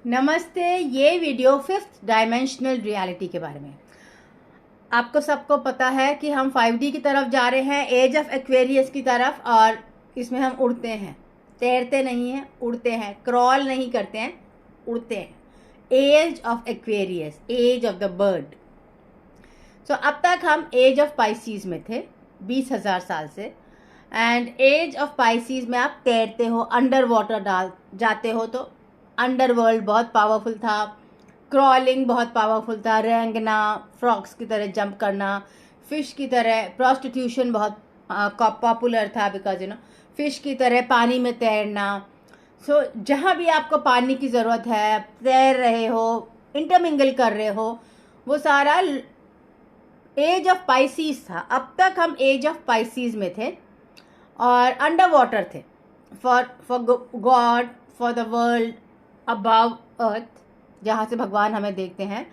नमस्ते। ये video fifth dimensional reality के बारे में। आपको सबको पता है कि हम 5D की तरफ जा रहे हैं, एज ऑफ एक्वेरियस की तरफ, और इसमें हम उड़ते हैं, तैरते नहीं हैं, उड़ते हैं, क्रॉल नहीं करते हैं, उड़ते हैं। Age of Aquarius, age of the bird. So अब तक हम एज ऑफ पाइसीज में थे 20,000 साल से, एंड एज ऑफ पाइसीज में आप तैरते हो, अंडर वाटर डाल जाते हो, तो अंडरवर्ल्ड बहुत पावरफुल था, क्रॉलिंग बहुत पावरफुल था, रेंगना, फ्रॉक्स की तरह जंप करना, फिश की तरह, प्रोस्टिट्यूशन बहुत पॉपुलर था बिकॉज फिश की तरह पानी में तैरना। सो जहाँ भी आपको पानी की ज़रूरत है, तैर रहे हो, इंटरमिंगल कर रहे हो, वो सारा एज ऑफ पाइसीज था। अब तक हम एज ऑफ पाइसीज में थे और अंडर वाटर थे, for god, for the world above earth, जहाँ से भगवान हमें देखते हैं।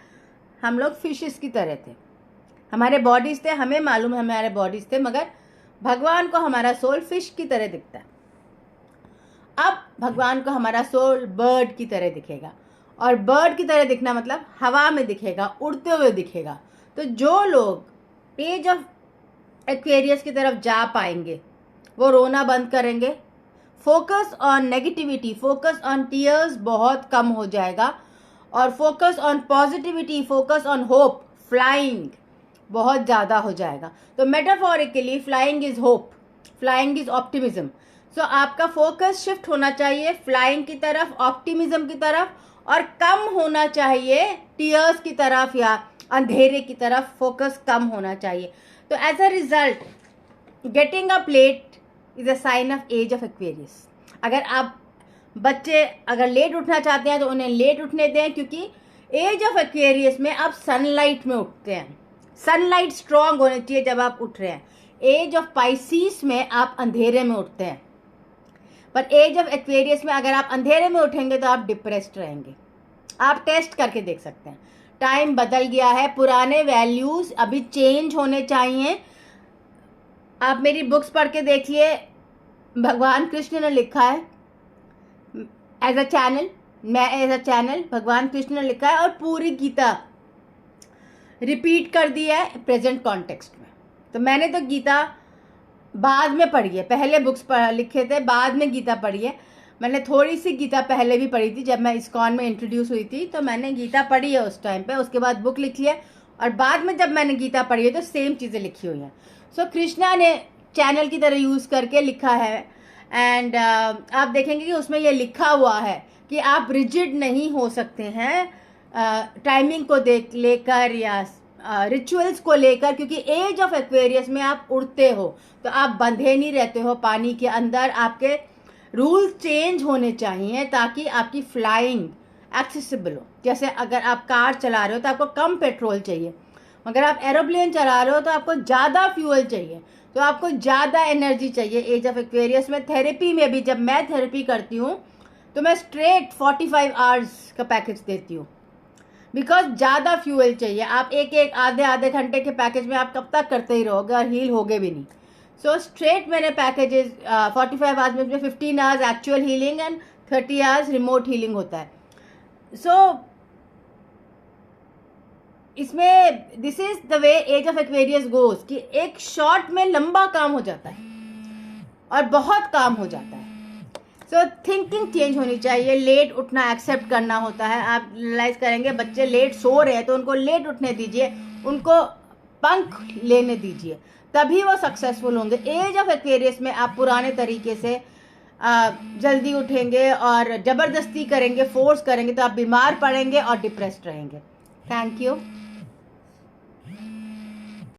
हम लोग फिशेस की तरह थे, हमारे बॉडीज थे, हमें मालूम है हमारे बॉडीज थे, मगर भगवान को हमारा सोल फिश की तरह दिखता है। अब भगवान को हमारा सोल बर्ड की तरह दिखेगा, और बर्ड की तरह दिखना मतलब हवा में दिखेगा, उड़ते हुए दिखेगा। तो जो लोग एज ऑफ एक्वेरियस की तरफ जा पाएंगे वो रोना बंद करेंगे, focus on negativity, focus on tears बहुत कम हो जाएगा, और focus on positivity, focus on hope, flying बहुत ज़्यादा हो जाएगा। तो metaphorically flying is hope, flying is optimism. So आपका फोकस शिफ्ट होना चाहिए फ्लाइंग की तरफ, ऑप्टिमिज्म की तरफ, और कम होना चाहिए टीयर्स की तरफ या अंधेरे की तरफ। फोकस कम होना चाहिए। तो as a result getting up late is a sign of age of Aquarius. अगर आप बच्चे अगर लेट उठना चाहते हैं तो उन्हें लेट उठने दें, क्योंकि एज ऑफ एक्वेरियस में आप सनलाइट में उठते हैं। सनलाइट स्ट्रांग होनी चाहिए जब आप उठ रहे हैं। एज ऑफ पाइसीस में आप अंधेरे में उठते हैं, पर एज ऑफ एक्वेरियस में अगर आप अंधेरे में उठेंगे तो आप डिप्रेस्ड रहेंगे। आप टेस्ट करके देख सकते हैं। टाइम बदल गया है, पुराने वैल्यूज अभी चेंज होने चाहिए। आप मेरी बुक्स पढ़ के देखिए, भगवान कृष्ण ने लिखा है एज अ चैनल, मैं एज अ चैनल, भगवान कृष्ण ने लिखा है, और पूरी गीता रिपीट कर दी है प्रेजेंट कॉन्टेक्स्ट में। तो मैंने तो गीता बाद में पढ़ी है, पहले बुक्स लिखे थे, बाद में गीता पढ़ी है। मैंने थोड़ी सी गीता पहले भी पढ़ी थी, जब मैं इस्कॉन में इंट्रोड्यूस हुई थी तो मैंने गीता पढ़ी है उस टाइम पे, उसके बाद बुक लिखी है, और बाद में जब मैंने गीता पढ़ी है तो सेम चीज़ें लिखी हुई हैं। सो कृष्णा ने चैनल की तरह यूज़ करके लिखा है, एंड आप देखेंगे कि उसमें ये लिखा हुआ है कि आप रिजिड नहीं हो सकते हैं टाइमिंग को लेकर या रिचुअल्स को लेकर, क्योंकि एज ऑफ एक्वेरियस में आप उड़ते हो तो आप बंधे नहीं रहते हो पानी के अंदर। आपके रूल्स चेंज होने चाहिए ताकि आपकी फ्लाइंग एक्सेसिबल हो। जैसे अगर आप कार चला रहे हो तो आपको कम पेट्रोल चाहिए, अगर आप एरोप्लेन चला रहे हो तो आपको ज़्यादा फ्यूल चाहिए, तो आपको ज़्यादा एनर्जी चाहिए। एज ऑफ एक्वेरियस में थेरेपी में भी, जब मैं थेरेपी करती हूँ तो मैं स्ट्रेट 45 आवर्स का पैकेज देती हूँ, बिकॉज ज़्यादा फ्यूल चाहिए। आप एक आधे घंटे के पैकेज में आप कब तक करते ही रहोगे और हील होगे भी नहीं। सो स्ट्रेट मैंने पैकेजेस 45 आवर्स में 15 hours actual healing and 30 hours remote healing होता है। सो इसमें this is the way age of Aquarius goes, कि एक शॉट में लंबा काम हो जाता है और बहुत काम हो जाता है। सो थिंकिंग चेंज होनी चाहिए। लेट उठना एक्सेप्ट करना होता है। आप रियलाइज करेंगे बच्चे लेट सो रहे हैं तो उनको लेट उठने दीजिए, उनको पंख लेने दीजिए, तभी वो सक्सेसफुल होंगे। एज ऑफ एक्वेरियस में आप पुराने तरीके से जल्दी उठेंगे और ज़बरदस्ती करेंगे, फोर्स करेंगे, तो आप बीमार पड़ेंगे और डिप्रेस्ड रहेंगे। Thank you.